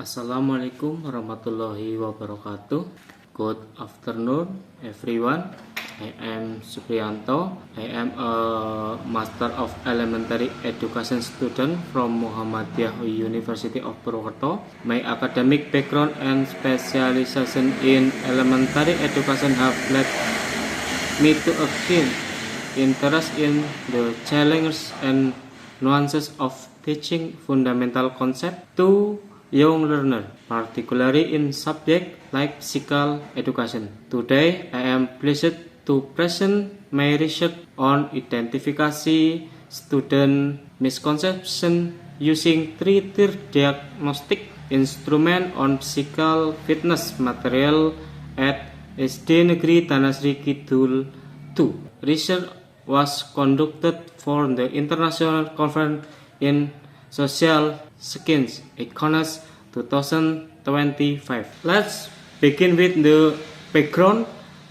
Assalamualaikum warahmatullahi wabarakatuh. Good afternoon everyone. I am Supriyanto. I am a Master of Elementary Education student from Muhammadiyah University of Purwokerto. My academic background and specialization in elementary education have led me to a keen interest in the challenges and nuances of teaching fundamental concepts to young learner, particularly in subjects like physical education. Today, I am pleased to present my research on identifying student misconception using three-tier diagnostic instrument on physical fitness material at SD Negeri Tanah Sri Kidul 2. Research was conducted for the International Conference in Social Science Economics 2025. Let's begin with the background.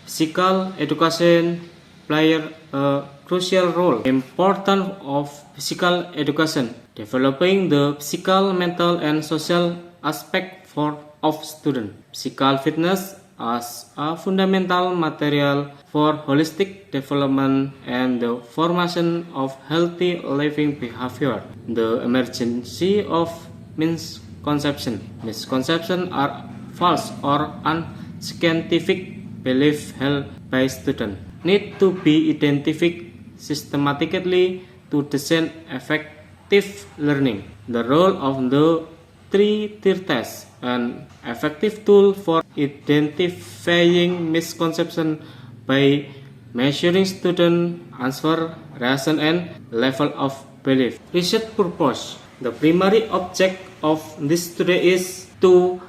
Physical education plays a crucial role. Importance of physical education, developing the physical, mental, and social aspect of student. Physical fitness as a fundamental material for holistic development and the formation of healthy living behavior. The emergence of misconceptions. Misconceptions are false or unscientific beliefs held by students. Need to be identified systematically to design effective learning. The role of the three-tier test, an effective tool for identifying misconceptions by measuring student answer, reason, and level of belief. Research purpose. The primary object of this study is to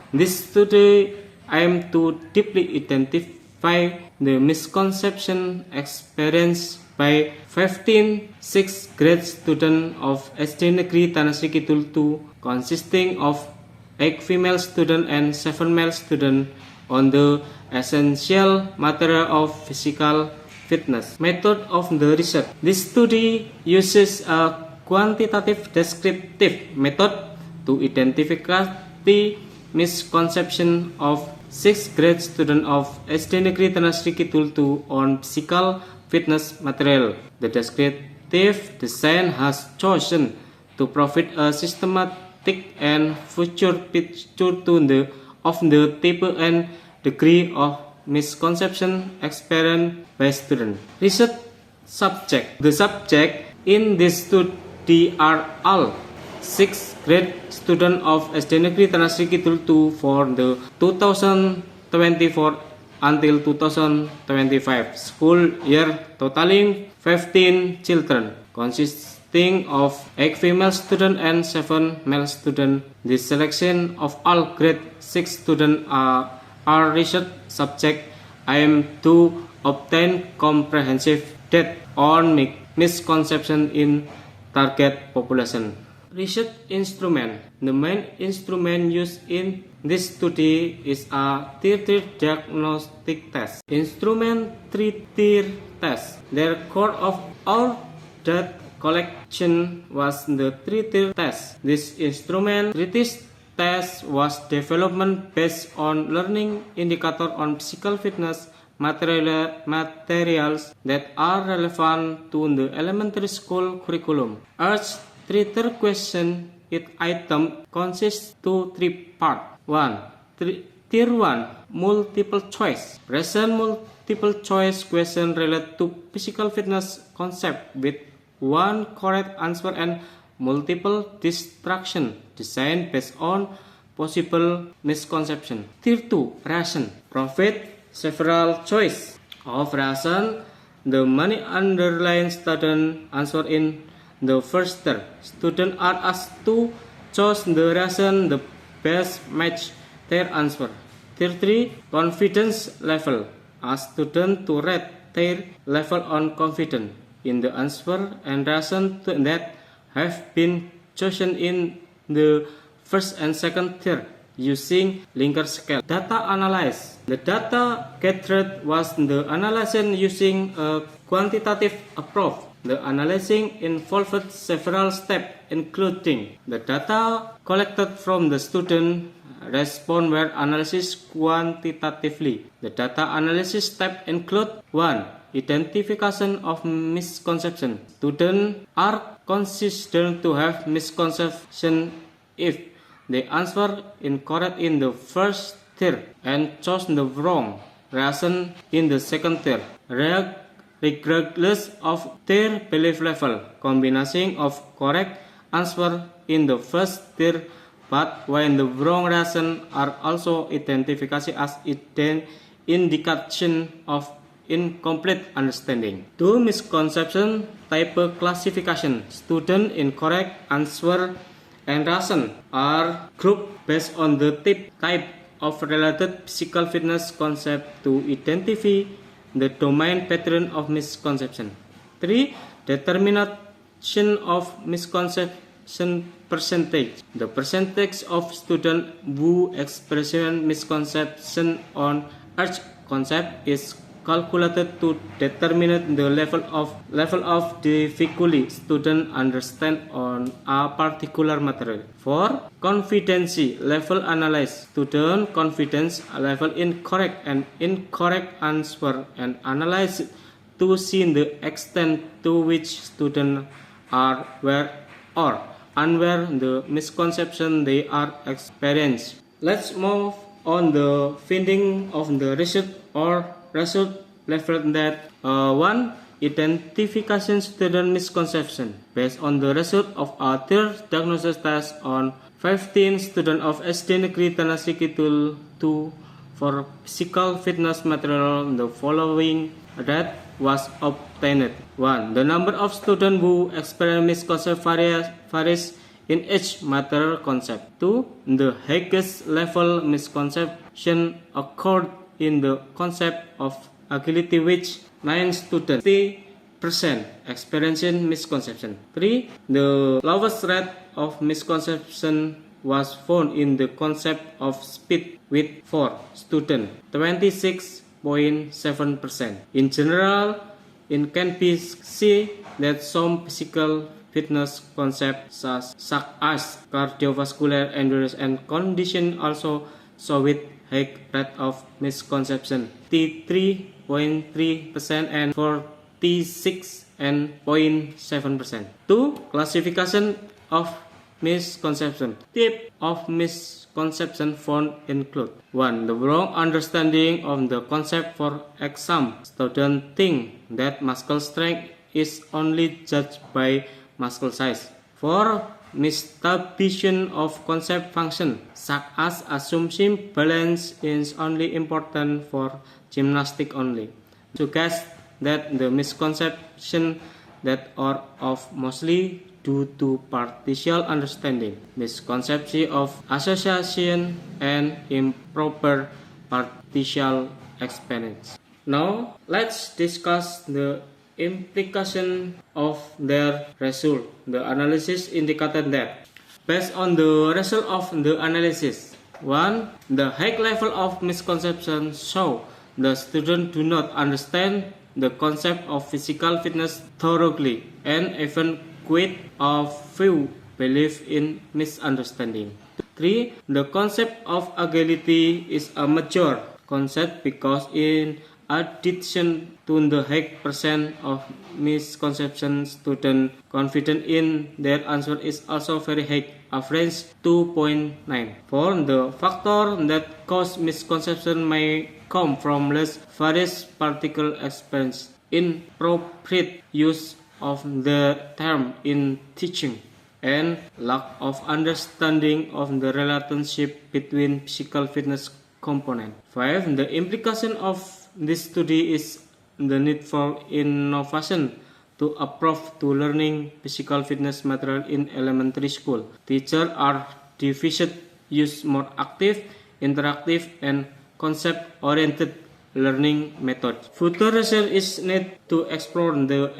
aim to deeply identify the misconception experienced by 15 6th grade students of SD Negeri Tanah Sri Kidul 2, consisting of 8 female students and 7 male students, on the essential material of physical fitness. Method of the research. This study uses a quantitative descriptive method to identify the misconception of 6th grade students of SD Negeri Tanah Sri Kidul 2 on physical fitness material. The descriptive design has chosen to provide a systematic and future picture of the type and degree of misconception experienced by students. Research subject. The subject in this study are all 6th grade students of SD Negeri Tanah Sri Kidul 2 for the 2024 until 2025 school year, totaling 15 children, consisting of 8 female students and 7 male students. The selection of all grade 6 students are research subject aim to obtain comprehensive data on misconception in target population. Research instrument. The main instrument used in this study is a three-tier diagnostic test. Instrument three-tier test. The core of all data collection was the three-tier test. This instrument three-tier test was developed based on learning indicator on physical fitness materials that are relevant to the elementary school curriculum. Each three-tier question item consists to 3 parts. 1. Tier 1 multiple choice. Present multiple choice question relate to physical fitness concept with one correct answer and multiple distraction designed based on possible misconception. Tier 2 reason. Provide several choice of reason. The many underlying student answer in the first tier. Students are asked to choose the reason the best match their answer. Tier 3 confidence level. Ask students to rate their level on confidence in the answer and reason that have been chosen in the first and second tier using Likert scale. Data analysis. The data gathered was the analysis using a quantitative approach. The analyzing involved several steps, including the data collected from the student respond were analyzed quantitatively. The data analysis step include 1. Identification of misconception. Students are considered to have misconception if they answer incorrect in the first tier and chose the wrong reason in the second tier. Regardless of their belief level, combination of correct answer in the first tier but when the wrong reason are also identified as indication of incomplete understanding. 2. Misconception type classification. Student incorrect answer and reason are grouped based on the type of related physical fitness concept to identify the domain pattern of misconception. 3. Determination of misconception percentage. The percentage of students who experience misconception on each concept is calculated to determine the level of difficulty students understand on a particular material. 4. Confidence level analysis. Student confidence level in correct and incorrect answer and analyze to see the extent to which students are aware or unaware the misconception they are experiencing. Let's move on the finding of the result level that 1. Identification student misconception. Based on the result of a third diagnosis test on 15 students of SD Negeri Tanah Sikidul 2 for physical fitness material, the following rate was obtained. 1. The number of students who experience misconception varies in each material concept. 2. The highest level misconception occurred in the concept of agility, which 9 students 50% experiencing misconception. 3. The lowest rate of misconception was found in the concept of speed, with 4 students 26.7%. In general, it can be seen that some physical fitness concepts such as cardiovascular endurance and condition also show with high rate of misconception, 3.3% and 46.7%. 2. Classification of misconception. Type of misconception found include 1. The wrong understanding of the concept. For example, students think that muscle strength is only judged by muscle size. 4. Misdistribution of concept function, such as assuming balance is only important for gymnastics only, suggests that the misconception that are of mostly due to partial understanding, misconception of association, and improper partial experience. Now, let's discuss the implication of their result. The analysis indicated that, based on the result of the analysis, 1. The high level of misconception show the students do not understand the concept of physical fitness thoroughly, and even quite a few believe in misunderstanding. 3. The concept of agility is a mature concept because in addition to the high percent of misconception, students confident in their answer is also very high, average 2.9. 4. The factor that cause misconception may come from less various particular experience, inappropriate use of the term in teaching, and lack of understanding of the relationship between physical fitness component. 5. The implication of this study is the need for innovation to approve to learning physical fitness material in elementary school. Teachers are divided, use more active, interactive, and concept-oriented learning methods. Further research is needed to explore the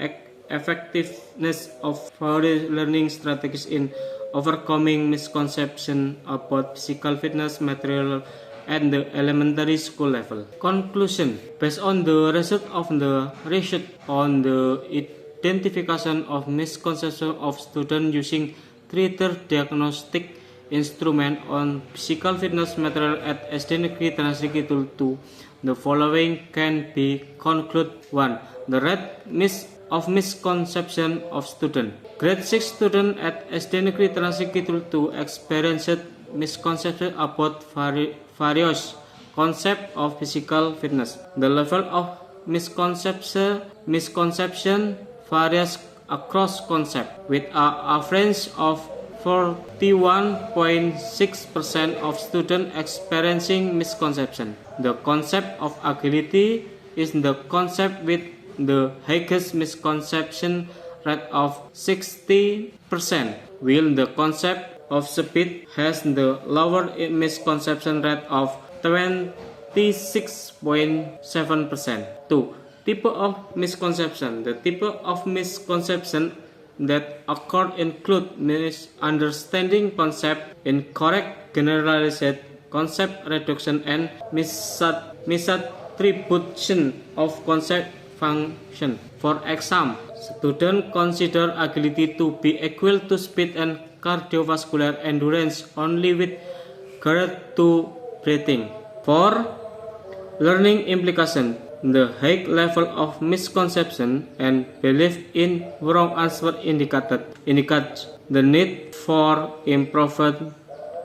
effectiveness of various learning strategies in overcoming misconception about physical fitness material at the elementary school level. Conclusion. Based on the result of the research on the identification of misconception of students using 3-tier diagnostic instrument on physical fitness material at SD Negeri Trans Negeri Tul 2, the following can be concluded. 1. The rate of misconception of student. Grade 6 student at SD Negeri Trans Negeri Tul 2 experienced misconception about various concepts of physical fitness. The level of misconception varies across concepts, with an average of 41.6% of students experiencing misconception. The concept of agility is the concept with the highest misconception rate of 60%, while the concept of speed has the lower misconception rate of 26.7%. 2. Type of misconception. The type of misconception that occur include misunderstanding concept, incorrect generalized concept reduction, and misattribution of concept function. For example, students consider agility to be equal to speed and cardiovascular endurance only with regard to breathing. 4. Learning implication. The high level of misconception and belief in wrong answer indicates the need for improvement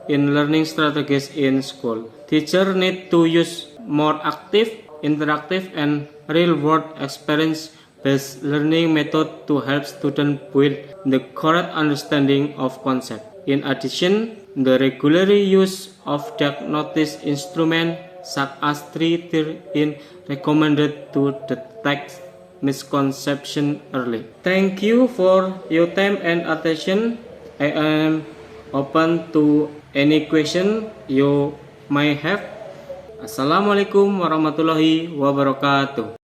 in learning strategies in school. Teachers need to use more active, interactive, and real-world experience-based learning methods to help students build the correct understanding of concepts. In addition, the regular use of diagnostic instruments such as 3D is recommended to detect misconception early. Thank you for your time and attention. I am open to any question you may have. Assalamualaikum warahmatullahi wabarakatuh.